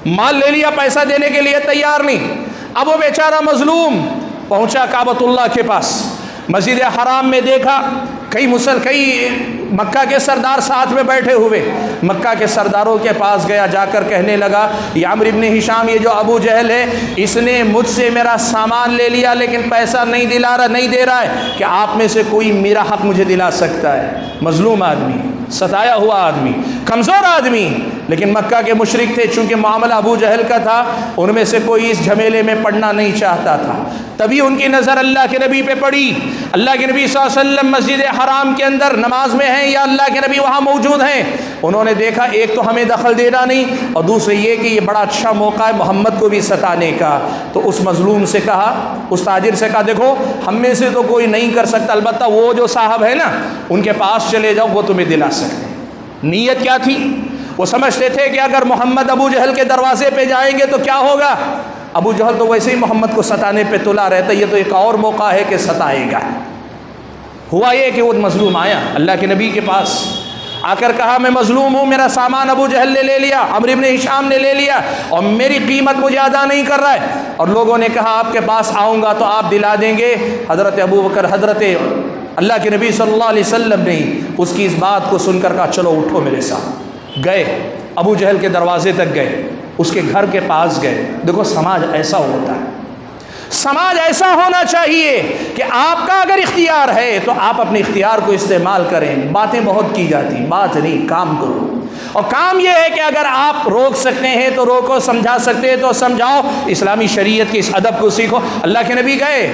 مال لے لیا، پیسہ دینے کے لیے تیار نہیں۔ اب وہ بیچارہ مظلوم پہنچا کعبۃ اللہ کے پاس، مسجد حرام میں دیکھا کئی مکہ کے سردار ساتھ میں بیٹھے ہوئے، مکہ کے سرداروں کے پاس گیا، جا کر کہنے لگا، یہ عمرو بن ہشام، یہ جو ابو جہل ہے، اس نے مجھ سے میرا سامان لے لیا لیکن پیسہ نہیں دے رہا ہے، کہ آپ میں سے کوئی میرا حق مجھے دلا سکتا ہے؟ مظلوم آدمی، ستایا ہوا آدمی، کمزور آدمی، لیکن مکہ کے مشرک تھے، چونکہ معاملہ ابو جہل کا تھا، ان میں سے کوئی اس جھمیلے میں پڑنا نہیں چاہتا تھا۔ تبھی ان کی نظر اللہ کے نبی پہ پڑی۔ اللہ کے نبی صلی اللہ علیہ وسلم مسجد حرام کے اندر نماز میں ہیں یا اللہ کے نبی وہاں موجود ہیں؟ انہوں نے دیکھا ایک تو ہمیں دخل دینا نہیں، اور دوسرے یہ کہ یہ بڑا اچھا موقع ہے محمد کو بھی ستانے کا۔ تو اس مظلوم سے کہا، اس تاجر سے کہا، دیکھو ہم میں سے تو کوئی نہیں کر سکتا، البتہ وہ جو صاحب ہے نا ان کے پاس چلے جاؤ، وہ تمہیں دلا سکتے ہیں۔ نیت کیا تھی؟ وہ سمجھتے تھے کہ اگر محمد ابو جہل کے دروازے پہ جائیں گے تو کیا ہوگا؟ ابو جہل تو ویسے ہی محمد کو ستانے پہ تلا رہتا، یہ تو ایک اور موقع ہے کہ ستائے گا۔ ہوا یہ کہ وہ مظلوم آیا اللہ کے نبی کے پاس، آ کر کہا میں مظلوم ہوں، میرا سامان ابو جہل نے لے لیا، عمرو بن ہشام نے لے لیا، اور میری قیمت مجھے ادا نہیں کر رہا ہے، اور لوگوں نے کہا آپ کے پاس آؤں گا تو آپ دلا دیں گے۔ حضرت ابوبکر، حضرت اللہ کے نبی صلی اللہ علیہ وسلم نے اس کی اس بات کو سن کر کہا چلو اٹھو میرے ساتھ۔ گئے ابو جہل کے دروازے تک گئے، اس کے گھر کے پاس گئے۔ دیکھو سماج ایسا ہوتا ہے، سماج ایسا ہونا چاہیے کہ آپ کا اگر اختیار ہے تو آپ اپنے اختیار کو استعمال کریں۔ باتیں بہت کی جاتی، بات نہیں، کام کرو۔ اور کام یہ ہے کہ اگر آپ روک سکتے ہیں تو روکو، سمجھا سکتے ہیں تو سمجھاؤ، اسلامی شریعت کے اس ادب کو سیکھو۔ اللہ کے نبی گئے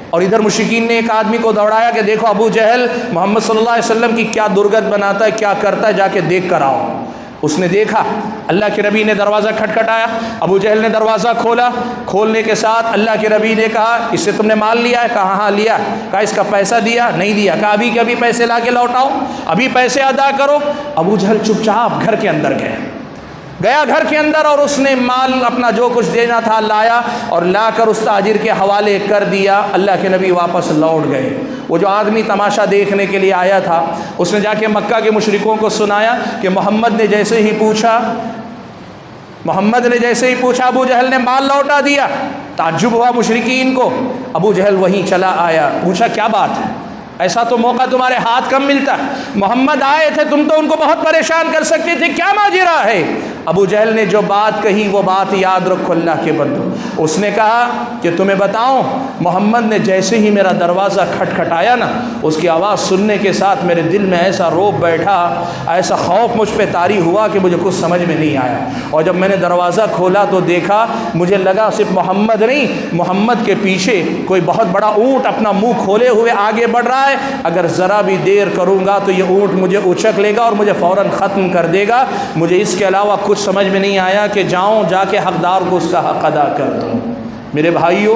اور ادھر مشرکین نے ایک آدمی کو دوڑایا کہ دیکھو ابو جہل محمد صلی اللہ علیہ وسلم کی کیا درگت بناتا ہے، کیا کرتا ہے، جا کے دیکھ کر آؤ۔ اس نے دیکھا، اللہ کے نبی نے دروازہ کھٹکھٹایا، ابو جہل نے دروازہ کھولا، کھولنے کے ساتھ اللہ کے نبی نے کہا اس سے تم نے مال لیا ہے؟ کہا ہاں لیا۔ کہا اس کا پیسہ دیا؟ نہیں دیا۔ کہا ابھی کے ابھی پیسے لا کے لوٹاؤ، ابھی پیسے ادا کرو۔ ابو جہل چپ چاپ گھر کے اندر گیا گھر کے اندر، اور اس نے مال اپنا جو کچھ دینا تھا لایا، اور لا کر اس تاجر کے حوالے کر دیا۔ اللہ کے نبی واپس لوٹ گئے۔ وہ جو آدمی تماشا دیکھنے کے لیے آیا تھا، اس نے جا کے مکہ کے مشرکوں کو سنایا کہ محمد نے جیسے ہی پوچھا ابو جہل نے مال لوٹا دیا۔ تعجب ہوا مشرکین کو۔ ابو جہل وہیں چلا آیا، پوچھا کیا بات ہے؟ ایسا تو موقع تمہارے ہاتھ کم ملتا ہے، محمد آئے تھے، تم تو ان کو بہت پریشان کر سکتے تھے، کیا ماجرا ہے؟ ابو جہل نے جو بات کہی وہ بات یاد رکھو اللہ کے بندو۔ اس نے کہا کہ تمہیں بتاؤں، محمد نے جیسے ہی میرا دروازہ کھٹکھٹایا نا، اس کی آواز سننے کے ساتھ میرے دل میں ایسا روب بیٹھا، ایسا خوف مجھ پہ طاری ہوا کہ مجھے کچھ سمجھ میں نہیں آیا۔ اور جب میں نے دروازہ کھولا تو دیکھا، مجھے لگا صرف محمد نہیں، محمد کے پیچھے کوئی بہت بڑا اونٹ اپنا منہ کھولے ہوئے آگے بڑھ رہا ہے۔ اگر ذرا بھی دیر کروں گا تو یہ اونٹ مجھے اچک لے گا اور مجھے فوراً ختم کر دے گا۔ مجھے اس کے علاوہ کچھ سمجھ میں نہیں آیا کہ جاؤں، جا کے حقدار کو اس کا حق ادا کر دوں۔ میرے بھائیوں،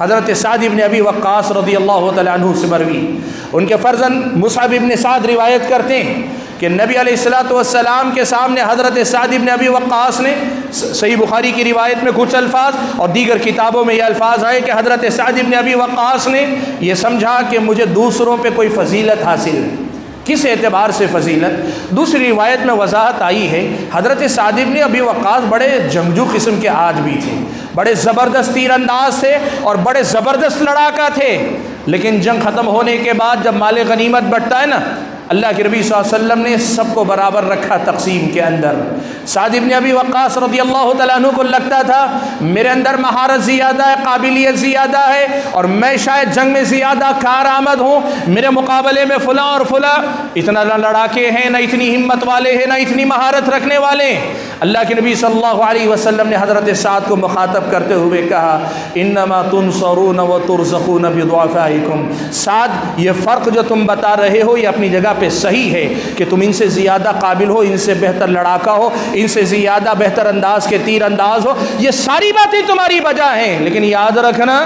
حضرت سعد ابن ابی وقاص رضی اللہ تعالیٰ عنہ سے مروی، ان کے فرزند مصعب ابن سعد روایت کرتے ہیں کہ نبی علیہ الصلوۃ والسلام کے سامنے حضرت سعد ابن ابی وقاص نے، صحیح بخاری کی روایت میں کچھ الفاظ اور دیگر کتابوں میں یہ الفاظ آئے کہ حضرت سعد ابن ابی وقاص نے یہ سمجھا کہ مجھے دوسروں پہ کوئی فضیلت حاصل ہے۔ کس اعتبار سے فضیلت؟ دوسری روایت میں وضاحت آئی ہے حضرت سعد ابن ابی وقاص بڑے جنگجو قسم کے آدمی تھے، بڑے زبردست تیر انداز تھے اور بڑے زبردست لڑاکا تھے، لیکن جنگ ختم ہونے کے بعد جب مال غنیمت بٹتا ہے نا، اللہ کے نبی صلی اللہ علیہ وسلم نے سب کو برابر رکھا تقسیم کے اندر۔ سعد ابن ابی وقاص رضی اللہ تعالیٰ عنہ کو لگتا تھا میرے اندر مہارت زیادہ ہے، قابلیت زیادہ ہے، اور میں شاید جنگ میں زیادہ کارآمد ہوں، میرے مقابلے میں فلاں اور فلاں اتنا نہ لڑاکے ہیں، نہ اتنی ہمت والے ہیں، نہ اتنی مہارت رکھنے والے ہیں۔ اللہ کے نبی صلی اللہ علیہ وسلم نے حضرت سعد کو مخاطب کرتے ہوئے کہا انما تنصرون وترزقون بضعفائکم، سعد یہ فرق جو تم بتا رہے ہو یہ اپنی جگہ پہ صحیح ہے کہ تم ان سے زیادہ قابل ہو، ان سے بہتر لڑاکا ہو، ان سے زیادہ بہتر انداز کے تیر انداز ہو، یہ ساری باتیں تمہاری وجہ ہیں، لیکن یاد رکھنا،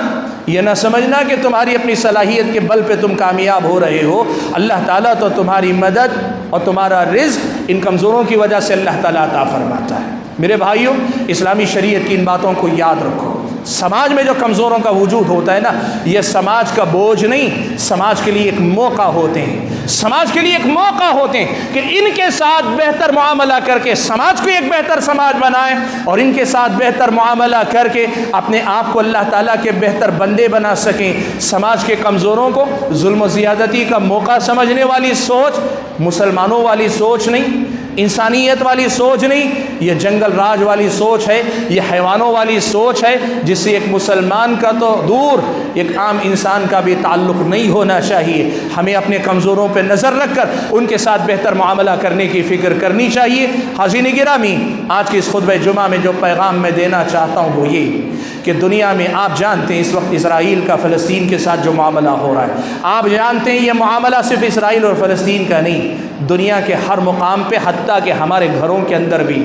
یہ نہ سمجھنا کہ تمہاری اپنی صلاحیت کے بل پہ تم کامیاب ہو رہے ہو۔ اللہ تعالیٰ تو تمہاری مدد اور تمہارا رزق ان کمزوروں کی وجہ سے اللہ تعالیٰ عطا فرماتا ہے۔ میرے بھائیوں، اسلامی شریعت کی ان باتوں کو یاد رکھو۔ سماج میں جو کمزوروں کا وجود ہوتا ہے نا، یہ سماج کا بوجھ نہیں، سماج کے لیے ایک موقع ہوتے ہیں، سماج کے لیے ایک موقع ہوتے ہیں کہ ان کے ساتھ بہتر معاملہ کر کے سماج کو ایک بہتر سماج بنائیں، اور ان کے ساتھ بہتر معاملہ کر کے اپنے آپ کو اللہ تعالیٰ کے بہتر بندے بنا سکیں۔ سماج کے کمزوروں کو ظلم و زیادتی کا موقع سمجھنے والی سوچ مسلمانوں والی سوچ نہیں، انسانیت والی سوچ نہیں، یہ جنگل راج والی سوچ ہے، یہ حیوانوں والی سوچ ہے، جس سے ایک مسلمان کا تو دور ایک عام انسان کا بھی تعلق نہیں ہونا چاہیے۔ ہمیں اپنے کمزوروں پہ نظر رکھ کر ان کے ساتھ بہتر معاملہ کرنے کی فکر کرنی چاہیے۔ حاضرین گرامی، آج کی اس خطبہ جمعہ میں جو پیغام میں دینا چاہتا ہوں وہ یہ کہ دنیا میں آپ جانتے ہیں اس وقت اسرائیل کا فلسطین کے ساتھ جو معاملہ ہو رہا ہے، آپ جانتے ہیں یہ معاملہ صرف اسرائیل اور فلسطین کا نہیں، دنیا کے ہر مقام پہ، حتیٰ کہ ہمارے گھروں کے اندر بھی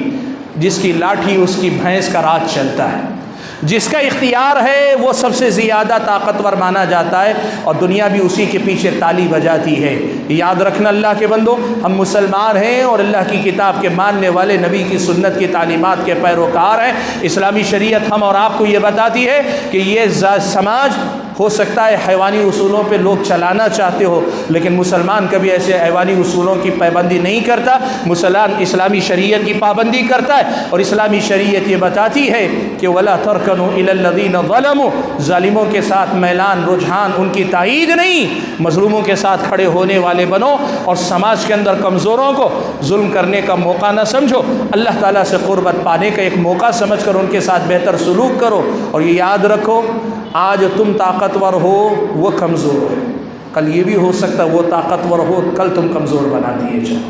جس کی لاٹھی اس کی بھینس کا راج چلتا ہے، جس کا اختیار ہے وہ سب سے زیادہ طاقتور مانا جاتا ہے، اور دنیا بھی اسی کے پیچھے تالی بجاتی ہے۔ یاد رکھنا اللہ کے بندو، ہم مسلمان ہیں اور اللہ کی کتاب کے ماننے والے، نبی کی سنت کی تعلیمات کے پیروکار ہیں۔ اسلامی شریعت ہم اور آپ کو یہ بتاتی ہے کہ یہ سماج ہو سکتا ہے حیوانی اصولوں پہ لوگ چلانا چاہتے ہو، لیکن مسلمان کبھی ایسے حیوانی اصولوں کی پابندی نہیں کرتا، مسلمان اسلامی شریعت کی پابندی کرتا ہے، اور اسلامی شریعت یہ بتاتی ہے کہ وَلَا تَرْكَنُوا إِلَى الَّذِينَ ظَلَمُوا، ظالموں کے ساتھ میلان رجحان ان کی تائید نہیں، مظلوموں کے ساتھ کھڑے ہونے والے بنو، اور سماج کے اندر کمزوروں کو ظلم کرنے کا موقع نہ سمجھو، اللہ تعالیٰ سے قربت پانے کا ایک موقع سمجھ کر ان کے ساتھ بہتر سلوک کرو۔ اور یہ یاد رکھو، آج تم طاقتور ہو وہ کمزور ہے، کل یہ بھی ہو سکتا ہے وہ طاقتور ہو کل تم کمزور بنا دیے جاؤ۔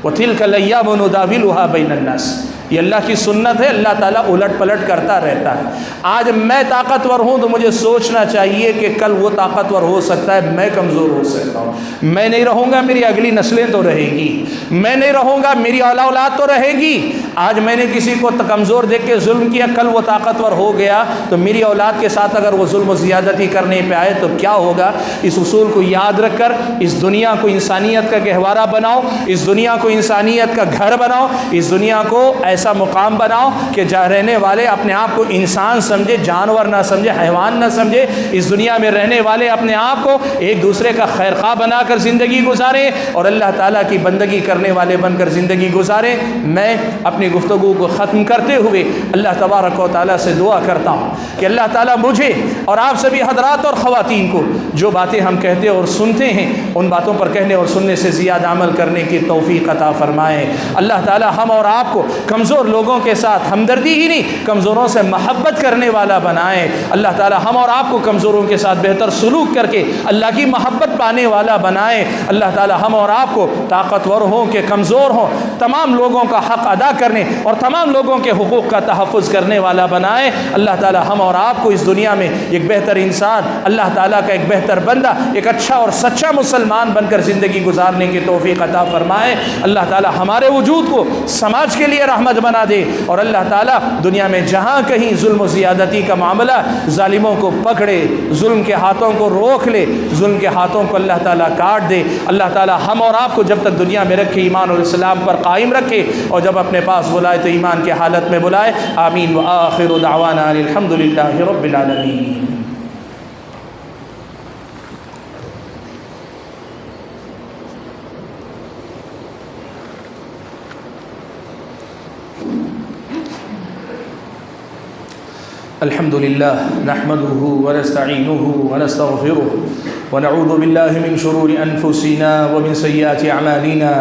وَتِلْكَ الْأَيَّامُ نُدَاوِلُهَا بَيْنَ النَّاسِ، یہ اللہ کی سنت ہے، اللہ تعالیٰ الٹ پلٹ کرتا رہتا ہے۔ آج میں طاقتور ہوں تو مجھے سوچنا چاہیے کہ کل وہ طاقتور ہو سکتا ہے میں کمزور ہو سکتا ہوں، میں نہیں رہوں گا میری اگلی نسلیں تو رہے گی، میں نہیں رہوں گا میری اولاد تو رہے گی۔ آج میں نے کسی کو کمزور دیکھ کے ظلم کیا، کل وہ طاقتور ہو گیا تو میری اولاد کے ساتھ اگر وہ ظلم و زیادتی کرنے پہ آئے تو کیا ہوگا؟ اس اصول کو یاد رکھ کر اس دنیا کو انسانیت کا گہوارہ بناؤ، اس دنیا کو انسانیت کا گھر بناؤ، اس دنیا کو ایسا مقام بناؤ کہ جہاں رہنے والے اپنے آپ کو انسان سمجھے، جانور نہ سمجھے، حیوان نہ سمجھے۔ اس دنیا میں رہنے والے اپنے آپ کو ایک دوسرے کا خیر خواہ بنا کر زندگی گزاریں اور اللہ تعالیٰ کی بندگی کرنے والے بن کر زندگی گزاریں۔ میں اپنی گفتگو کو ختم کرتے ہوئے اللہ تبارک و تعالیٰ سے دعا کرتا ہوں کہ اللہ تعالیٰ مجھے اور آپ سبھی حضرات اور خواتین کو جو باتیں ہم کہتے اور سنتے ہیں ان باتوں پر کہنے اور سننے سے زیادہ عمل کرنے کی توفیق عطا فرمائے۔ اللہ تعالیٰ ہم اور آپ کو کمزور لوگوں کے ساتھ ہمدردی ہی نہیں، کمزوروں سے محبت کرنے والا بنائے۔ اللہ تعالیٰ ہم اور آپ کو کمزوروں کے ساتھ بہتر سلوک کر کے اللہ کی محبت پانے والا بنائے۔ اللہ تعالیٰ ہم اور آپ کو طاقتور ہوں کہ کمزور ہوں تمام لوگوں کا حق ادا کرنے اور تمام لوگوں کے حقوق کا تحفظ کرنے والا بنائے۔ اللہ تعالیٰ ہم اور آپ کو اس دنیا میں ایک بہتر انسان، اللہ تعالیٰ کا ایک بہتر بندہ، ایک اچھا اور سچا مسلمان بن کر زندگی گزارنے کی توفیق عطا فرمائے۔ اللہ تعالیٰ ہمارے وجود کو سماج کے لیے رحمت سمجھ بنا دے، اور اللہ تعالیٰ دنیا میں جہاں کہیں ظلم و زیادتی کا معاملہ، ظالموں کو پکڑے، ظلم کے ہاتھوں کو روک لے، ظلم کے ہاتھوں کو اللہ تعالیٰ کاٹ دے۔ اللہ تعالیٰ ہم اور آپ کو جب تک دنیا میں رکھے ایمان اور اسلام پر قائم رکھے، اور جب اپنے پاس بلائے تو ایمان کے حالت میں بلائے۔ آمین وآخر دعوانا الحمدللہ رب العالمین۔ الحمد لله نحمده ونستعينه ونستغفره ونعوذ بالله من شرور أنفسنا ومن سيئات أعمالنا،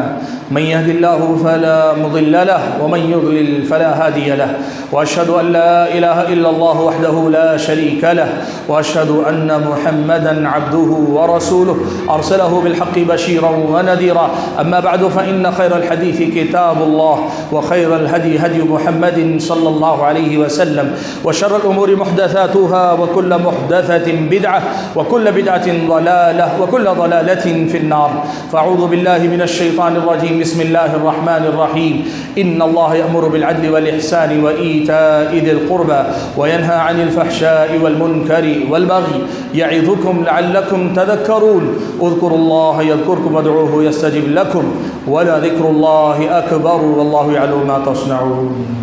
من يهد الله فلا مضل له ومن يضلل فلا هادي له، وأشهد أن لا إله إلا الله وحده لا شريك له، وأشهد أن محمدا عبده ورسوله أرسله بالحق بشيرا ونذيرا. أما بعد فإن خير الحديث كتاب الله، وخير الهدي هدي محمد صلى الله عليه وسلم، وشر الأمور محدثاتها، وكل محدثة بدعة، وكل بدعة ضلالة، وكل ضلالة في النار. فأعوذ بالله من الشيطان الرجيم. بسم الله الرحمن الرحيم. إن الله يأمر بالعدل والإحسان وإيتاء ذي القربى وينهى عن الفحشاء والمنكر والبغي يعظكم لعلكم تذكرون. اذكروا الله يذكركم وادعوه يستجب لكم ولذكر الله أكبر والله يعلم ما تصنعون.